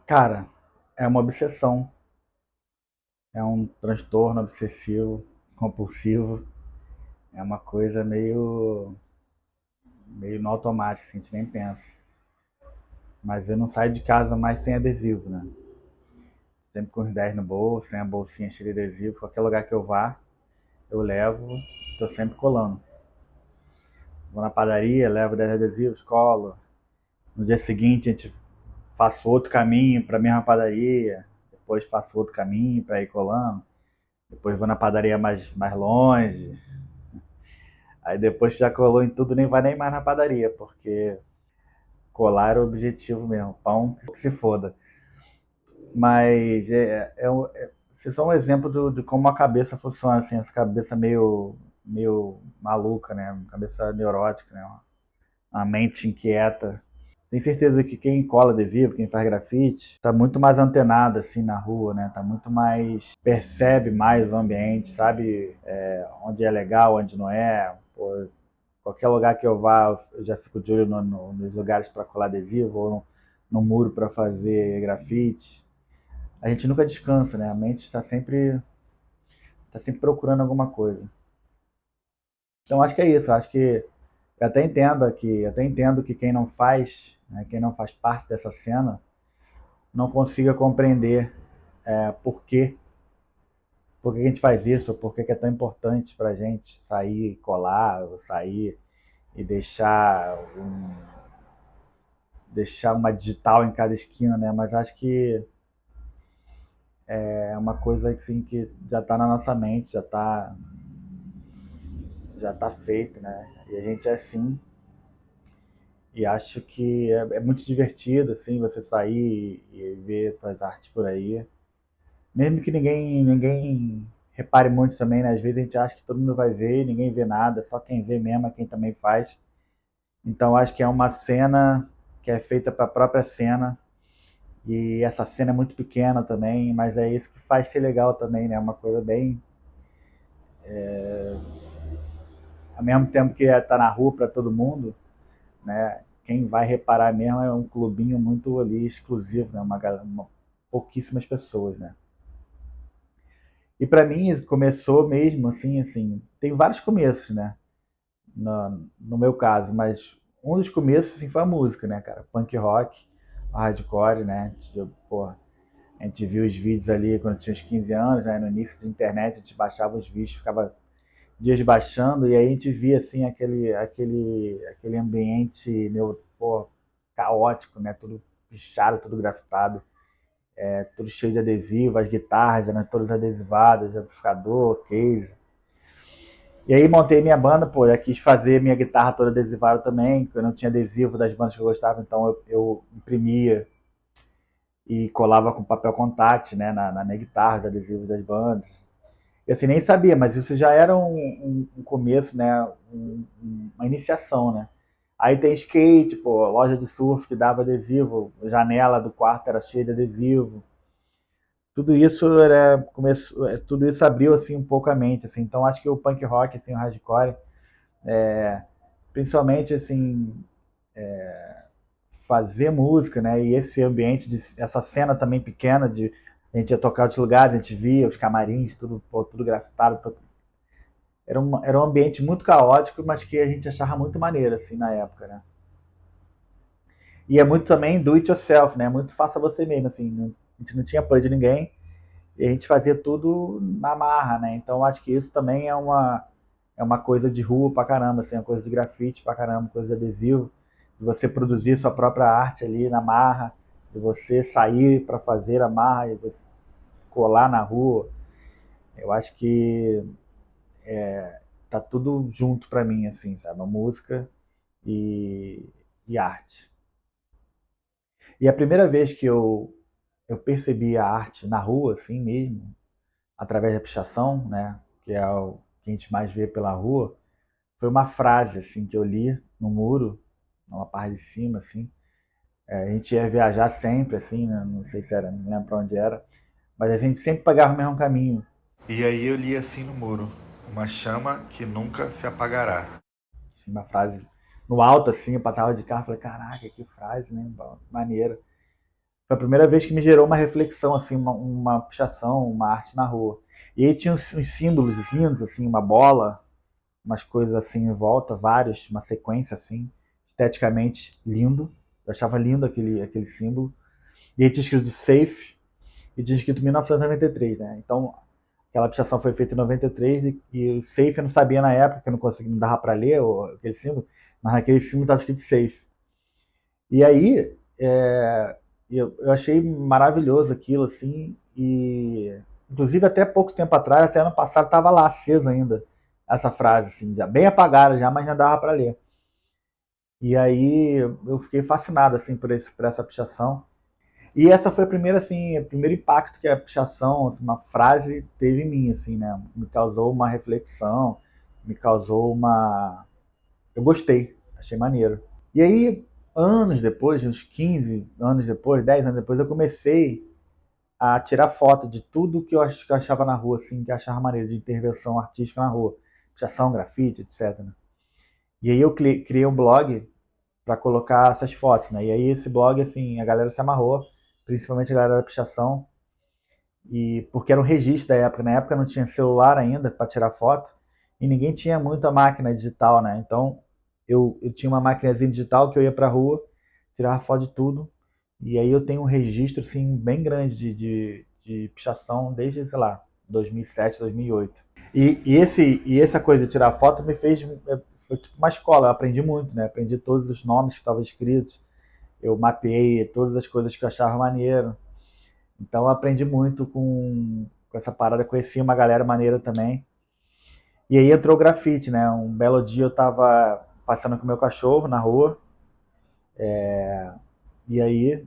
Cara, é uma obsessão, é um transtorno obsessivo, compulsivo, é uma coisa meio no automático, assim, a gente nem pensa. Mas eu não saio de casa mais sem adesivo, né? Sempre com os 10 no bolso, sem a bolsinha cheia de adesivo, qualquer lugar que eu vá, eu levo, tô sempre colando. Vou na padaria, levo 10 adesivos, colo. No dia seguinte a gente faço outro caminho para a mesma padaria, depois faço outro caminho para ir colando, depois vou na padaria mais longe, aí depois que já colou em tudo nem vai nem mais na padaria, porque colar era o objetivo mesmo, pão que se foda. Mas vocês são um exemplo de como a cabeça funciona, assim, essa cabeça meio maluca, né? Uma cabeça neurótica, né? Uma mente inquieta. Tenho certeza que quem cola adesivo, quem faz grafite, tá muito mais antenado assim na rua, né? Tá muito mais, percebe mais o ambiente, sabe onde é legal, onde não é. Pô, qualquer lugar que eu vá, eu já fico de olho nos lugares para colar adesivo ou no muro para fazer grafite. A gente nunca descansa, né? A mente está sempre procurando alguma coisa. Então acho que é isso. Acho que eu até entendo que quem não faz, né, quem não faz parte dessa cena, não consiga compreender por por que a gente faz isso, por que é tão importante para a gente sair, colar, ou sair e deixar uma digital em cada esquina, né? Mas acho que é uma coisa assim, que já está na nossa mente, já tá feito, né? E a gente é assim, e acho que é muito divertido assim você sair e ver suas artes por aí. Mesmo que ninguém repare muito também, né? Às vezes a gente acha que todo mundo vai ver, ninguém vê nada, só quem vê mesmo é quem também faz. Então acho que é uma cena que é feita para a própria cena, e essa cena é muito pequena também, mas é isso que faz ser legal também, né? Uma coisa bem, ao mesmo tempo que tá na rua para todo mundo, né? Quem vai reparar mesmo é um clubinho muito ali exclusivo, né? Pouquíssimas pessoas, né? E para mim começou mesmo assim, tem vários começos, né? No meu caso, mas um dos começos assim, foi a música, né, cara? Punk rock, hardcore, né? Porra, a gente viu os vídeos ali quando tinha uns 15 anos, né? No início da internet, a gente baixava os vídeos, ficava dias baixando, e aí a gente via assim aquele ambiente meu, pô, caótico, né? Tudo pichado, tudo grafitado, tudo cheio de adesivo, as guitarras eram todas adesivadas, amplificador, case. E aí montei minha banda, pô, eu quis fazer minha guitarra toda adesivada também, porque eu não tinha adesivo das bandas que eu gostava, então eu imprimia e colava com papel contact, né, na minha guitarra, os adesivos das bandas. E assim, nem sabia, mas isso já era um começo, né, uma iniciação, né. Aí tem skate, pô, loja de surf que dava adesivo, janela do quarto era cheia de adesivo. Tudo isso abriu assim um pouco a mente, assim. Então acho que o punk rock, assim, o hardcore, principalmente assim, fazer música, né? E esse ambiente, essa cena também pequena de a gente ia tocar em outros lugares, a gente via os camarins, tudo, pô, tudo grafitado. Era um ambiente muito caótico, mas que a gente achava muito maneiro, assim, na época, né? E é muito também do it yourself, né? Muito faça você mesmo, assim. A gente não tinha apoio de ninguém e a gente fazia tudo na marra, né? Então acho que isso também é uma coisa de rua pra caramba, assim, uma coisa de grafite pra caramba, coisa de adesivo, de você produzir sua própria arte ali na marra, de você sair para fazer a marra e você colar na rua. Eu acho que tá tudo junto pra mim, assim, sabe? A música e, e arte. E a primeira vez que eu percebi a arte na rua, assim mesmo, através da pichação, né? Que é o que a gente mais vê pela rua, foi uma frase assim que eu li no muro, numa parte de cima, assim. A gente ia viajar sempre, assim, né? Não sei se era, não lembro pra onde era, mas a gente sempre pegava o mesmo caminho. E aí eu li assim no muro: uma chama que nunca se apagará. Assim, uma frase no alto, assim, eu passava de carro e falei, caraca, que frase, né? Maneira. Foi a primeira vez que me gerou uma reflexão, assim, uma pichação, uma arte na rua. E aí tinha uns símbolos lindos, assim, uma bola, umas coisas assim em volta, vários, uma sequência assim, esteticamente lindo. Eu achava lindo aquele símbolo. E aí tinha escrito Safe e tinha escrito 1993, né? Então, aquela pichação foi feita em 93 e o Safe eu não sabia na época, que eu não conseguia, não dava para ler aquele símbolo, mas naquele símbolo estava escrito Safe. E aí, eu achei maravilhoso aquilo, assim, e inclusive até pouco tempo atrás, até ano passado, estava lá acesa ainda essa frase, assim, já bem apagada já, mas já dava para ler. E aí eu fiquei fascinado, assim, por essa pichação. E essa foi a primeira, assim, o primeiro impacto que a pichação, assim, uma frase teve em mim, assim, né? Me causou uma reflexão, me causou uma... Eu gostei, achei maneiro. E aí, anos depois, uns 15 anos depois, 10 anos depois, eu comecei a tirar foto de tudo que eu achava na rua, assim, que eu achava maneiro, de intervenção artística na rua. Pichação, grafite, etc. E aí eu criei um blog para colocar essas fotos, né? E aí esse blog, assim, a galera se amarrou, principalmente a galera da pichação, e porque era um registro da época. Na época não tinha celular ainda para tirar foto, e ninguém tinha muita máquina digital, né? Então eu tinha uma máquinazinha digital que eu ia pra rua, tirava foto de tudo, e aí eu tenho um registro, assim, bem grande de pichação desde, sei lá, 2007, 2008. E essa coisa de tirar foto me fez. Foi tipo uma escola, eu aprendi muito, né? Aprendi todos os nomes que estavam escritos, eu mapeei todas as coisas que eu achava maneiro. Então eu aprendi muito com essa parada, conheci uma galera maneira também. E aí entrou o grafite, né? Um belo dia eu tava passando com o meu cachorro na rua, e aí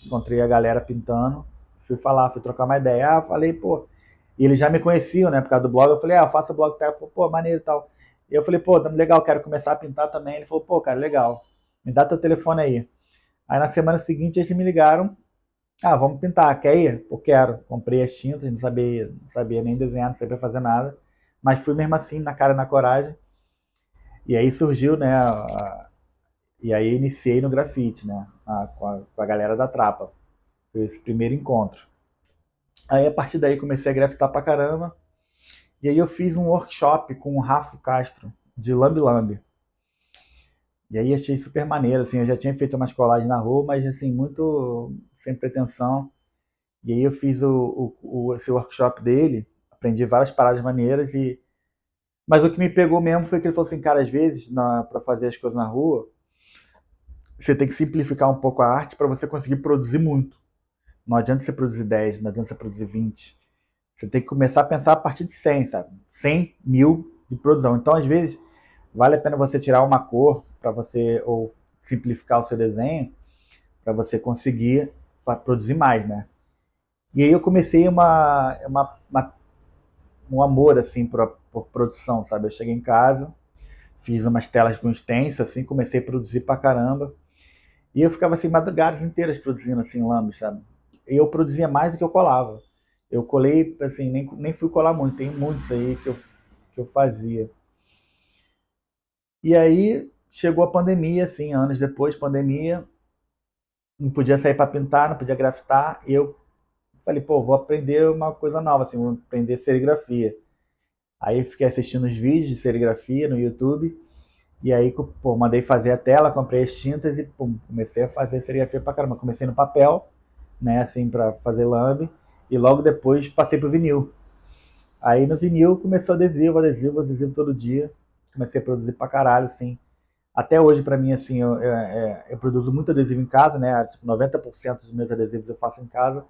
encontrei a galera pintando, fui falar, fui trocar uma ideia. Ah, falei, pô. E eles já me conheciam, né? Por causa do blog. Eu falei, eu faço blog, tá? Pô, maneiro e tal. E eu falei, pô, legal, quero começar a pintar também. Ele falou, pô, cara, legal. Me dá teu telefone aí. Aí na semana seguinte eles me ligaram. Ah, vamos pintar, quer ir? Pô, quero. Comprei as tintas, não sabia nem desenhar, não sabia fazer nada. Mas fui mesmo assim, na cara e na coragem. E aí surgiu, né? E aí iniciei no grafite, né? Com a galera da Trapa. Foi esse primeiro encontro. Aí a partir daí comecei a grafitar pra caramba. E aí eu fiz um workshop com o Rafa Castro, de Lambi Lambi. E aí achei super maneiro, assim, eu já tinha feito umas colagens na rua, mas assim, muito sem pretensão. E aí eu fiz esse workshop dele, aprendi várias paradas maneiras e... Mas o que me pegou mesmo foi que ele falou assim, cara, às vezes, para fazer as coisas na rua, você tem que simplificar um pouco a arte para você conseguir produzir muito. Não adianta você produzir 10, não adianta você produzir 20. Você tem que começar a pensar a partir de 100, sabe? 100 mil de produção. Então, às vezes, vale a pena você tirar uma cor para você, ou simplificar o seu desenho, para você conseguir produzir mais, né? E aí eu comecei um amor, assim, por produção, sabe? Eu cheguei em casa, fiz umas telas com stencil, assim, comecei a produzir pra caramba. E eu ficava, assim, madrugadas inteiras produzindo, assim, lambes, sabe? E eu produzia mais do que eu colava. Eu colei, assim, nem fui colar muito, tem muitos aí que eu fazia. E aí chegou a pandemia, assim, anos depois, pandemia, não podia sair para pintar, não podia grafitar, e eu falei, pô, vou aprender uma coisa nova, assim, vou aprender serigrafia. Aí fiquei assistindo os vídeos de serigrafia no YouTube, e aí, pô, mandei fazer a tela, comprei as tintas e pum, comecei a fazer serigrafia pra caramba. Comecei no papel, né, assim, pra fazer lambe, e logo depois passei pro vinil. Aí no vinil começou adesivo, adesivo, adesivo todo dia. Comecei a produzir pra caralho, assim. Até hoje, para mim, assim, eu produzo muito adesivo em casa, né? Tipo, 90% dos meus adesivos eu faço em casa.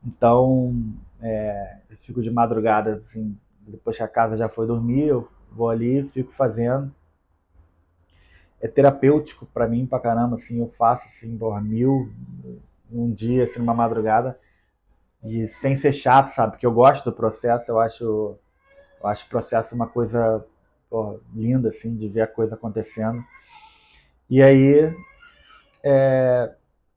Então, eu fico de madrugada, assim, depois que a casa já foi dormir, eu vou ali, fico fazendo. É terapêutico para mim pra caramba, assim, eu faço, assim, por mil um dia, assim, numa madrugada, e sem ser chato, sabe? Porque eu gosto do processo, eu acho o processo uma coisa, pô, linda, assim, de ver a coisa acontecendo. E aí,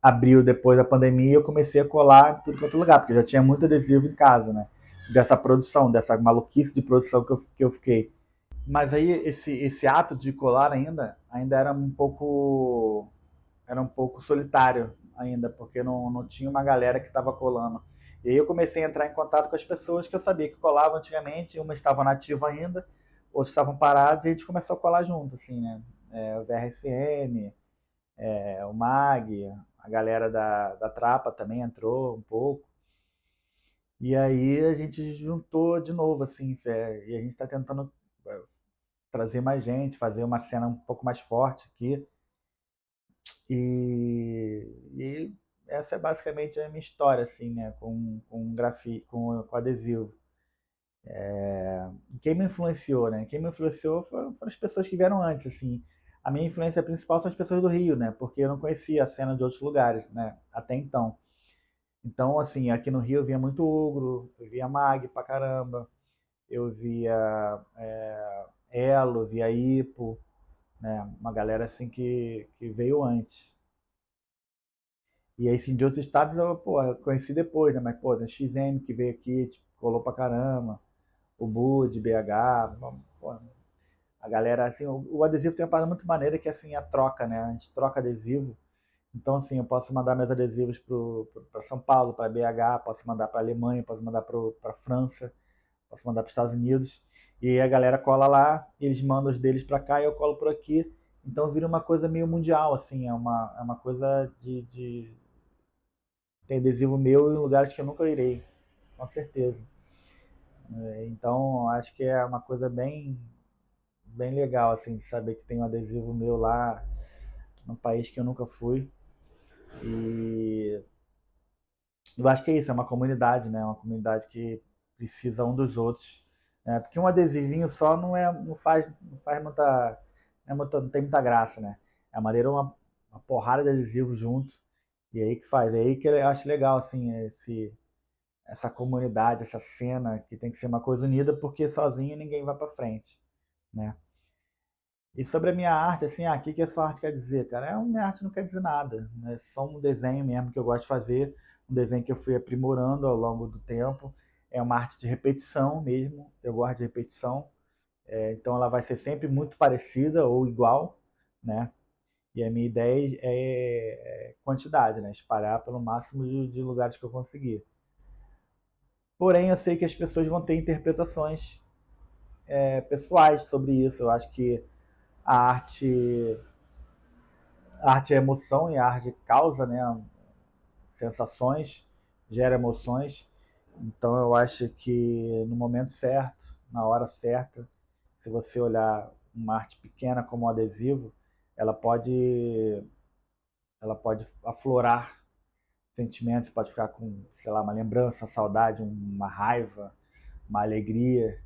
abriu depois da pandemia, eu comecei a colar em tudo quanto é lugar, porque eu já tinha muito adesivo em casa, né? Dessa produção, dessa maluquice de produção que eu fiquei. Mas aí esse ato de colar ainda era um pouco solitário. ainda, porque não tinha uma galera que estava colando. E aí eu comecei a entrar em contato com as pessoas que eu sabia que colavam antigamente, umas estavam nativas ainda, outros estavam parados, e a gente começou a colar junto, assim, né? O VRFM, o MAG, a galera da Trapa também entrou um pouco. E aí a gente juntou de novo, assim, e a gente está tentando trazer mais gente, fazer uma cena um pouco mais forte aqui. E essa é basicamente a minha história, assim, né, com grafite, com adesivo. Quem me influenciou, né? Quem me influenciou foram as pessoas que vieram antes, assim. A minha influência principal são as pessoas do Rio, né? Porque eu não conhecia a cena de outros lugares, né? Até então. Então, assim, aqui no Rio eu via muito Ugro, eu via Mag pra caramba, eu via Elo, via Ipo, né? Uma galera assim que veio antes. E aí, assim, de outros estados eu, pô, eu conheci depois, né? Mas, pô, tem XM que veio aqui, tipo, colou pra caramba, o Bud, BH, pô, a galera, assim, o adesivo tem uma parada muito maneira que, assim, a troca, né? A gente troca adesivo. Então, assim, eu posso mandar meus adesivos para São Paulo, para BH, posso mandar para Alemanha, posso mandar para França, posso mandar para os Estados Unidos. E aí a galera cola lá, eles mandam os deles para cá e eu colo por aqui. Então vira uma coisa meio mundial, assim, é uma coisa de ter adesivo meu em lugares que eu nunca irei, com certeza. Então acho que é uma coisa bem legal, assim, de saber que tem um adesivo meu lá num país que eu nunca fui. E eu acho que é isso, é uma comunidade, né? Uma comunidade que precisa um dos outros. Né? Porque um adesivinho só não faz muita, não tem muita graça, né? É a maneira uma porrada de adesivos junto. E aí que faz. É aí que eu acho legal, assim, essa comunidade, essa cena, que tem que ser uma coisa unida, porque sozinho ninguém vai pra frente, né? E sobre a minha arte, assim, o que a sua arte quer dizer, cara? Minha arte não quer dizer nada, né? É só um desenho mesmo que eu gosto de fazer, um desenho que eu fui aprimorando ao longo do tempo. É uma arte de repetição mesmo, eu gosto de repetição, então ela vai ser sempre muito parecida ou igual, né? E a minha ideia é quantidade, né? Espalhar pelo máximo de lugares que eu conseguir. Porém, eu sei que as pessoas vão ter interpretações pessoais sobre isso. Eu acho que a arte a arte é emoção e a arte causa, né, sensações, gera emoções. Então eu acho que no momento certo, na hora certa, se você olhar uma arte pequena como um adesivo, ela pode ela pode aflorar sentimentos, pode ficar com, sei lá, uma lembrança, uma saudade, uma raiva, uma alegria,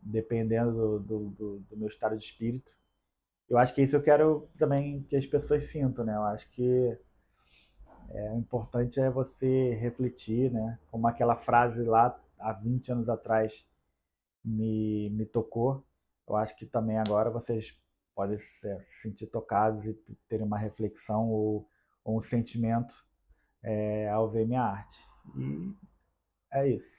dependendo do meu estado de espírito. Eu acho que isso eu quero também que as pessoas sintam, né? Eu acho que o importante é você refletir, né? Como aquela frase lá há 20 anos atrás me tocou. Eu acho que também agora vocês podem se sentir tocados e terem uma reflexão ou um sentimento ao ver minha arte. E é isso.